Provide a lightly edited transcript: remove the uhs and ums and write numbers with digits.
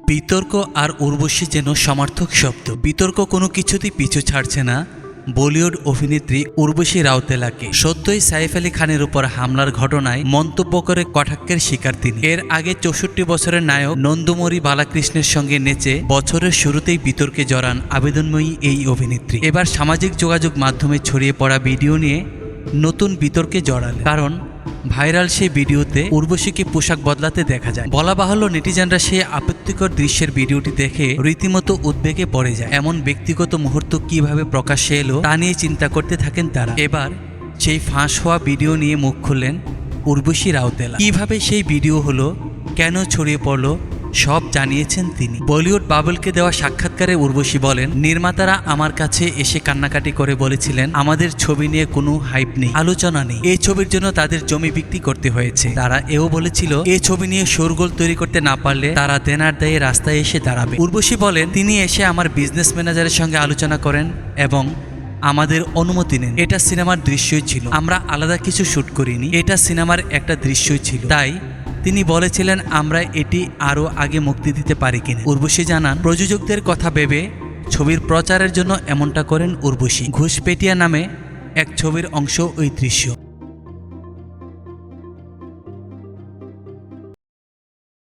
বিতর্ক আর উর্বশী যেন সমার্থক শব্দ। বিতর্ক কোনো কিছুতেই পিছু ছাড়ছে না বলিউড অভিনেত্রী উর্বশী রাউতেলাকে। সদ্যই সাইফ আলী খানের উপর হামলার ঘটনায় মন্তব্য করে কটাক্ষের শিকার তিনি। এর আগে 64 বছরের নায়ক নন্দুমরি বালাকৃষ্ণের সঙ্গে নেচে বছরের শুরুতেই বিতর্কে জড়ান আবেদনময়ী এই অভিনেত্রী। এবার সামাজিক যোগাযোগ মাধ্যমে ছড়িয়ে পড়া ভিডিও নিয়ে নতুন বিতর্কে জড়ালেন। কারণ ভাইরাল সেই ভিডিওতে উর্বশীকে পোশাক বদলাতে দেখা যায়। বলা বাহুল্য, নেটিজেনরা সেই আপত্তিকর দৃশ্যের ভিডিওটি দেখে রীতিমতো উদ্বেগে পড়ে যায়। এমন ব্যক্তিগত মুহূর্ত কিভাবে প্রকাশ্যে এলো তা নিয়ে চিন্তা করতে থাকেন তারা। এবার সেই ফাঁস হওয়া ভিডিও নিয়ে মুখ খুললেন উর্বশী রাউতেলা। কিভাবে সেই ভিডিও হলো, কেন ছড়িয়ে পড়লো, সব জানিয়েছেন তিনি। বলিউড বাবলকে দেওয়া সাক্ষাৎকারে উর্বশী বলেন, নির্মাতারা আমার কাছে এসে কান্নাকাটি করে বলেছিলেন আমাদের ছবি নিয়ে কোনো হাইপ নেই, আলোচনা নেই। এই ছবির জন্য তাদের জমি বিক্রি করতে হয়েছে। তারা এও বলেছিল এই ছবি নিয়ে শোরগোল তৈরি করতে না পারলে তারা দেনার দায়ে রাস্তায় এসে দাঁড়াবে। উর্বশী বলেন, তিনি এসে আমার বিজনেস ম্যানেজারের সঙ্গে আলোচনা করেন এবং আমাদের অনুমতি নেন। এটা সিনেমার দৃশ্যই ছিল, আমরা আলাদা কিছু শুট করিনি, এটা সিনেমার একটা দৃশ্যই ছিল। তাই তিনি বলেছিলেন আমরা এটি আরও আগে মুক্তি দিতে পারি কিনা। উর্বশী জানান, প্রযোজকদের কথা ভেবে ছবির প্রচারের জন্য এমনটা করেন উর্বশী। ঘুষপেটিয়া নামে এক ছবির অংশ ওই দৃশ্য।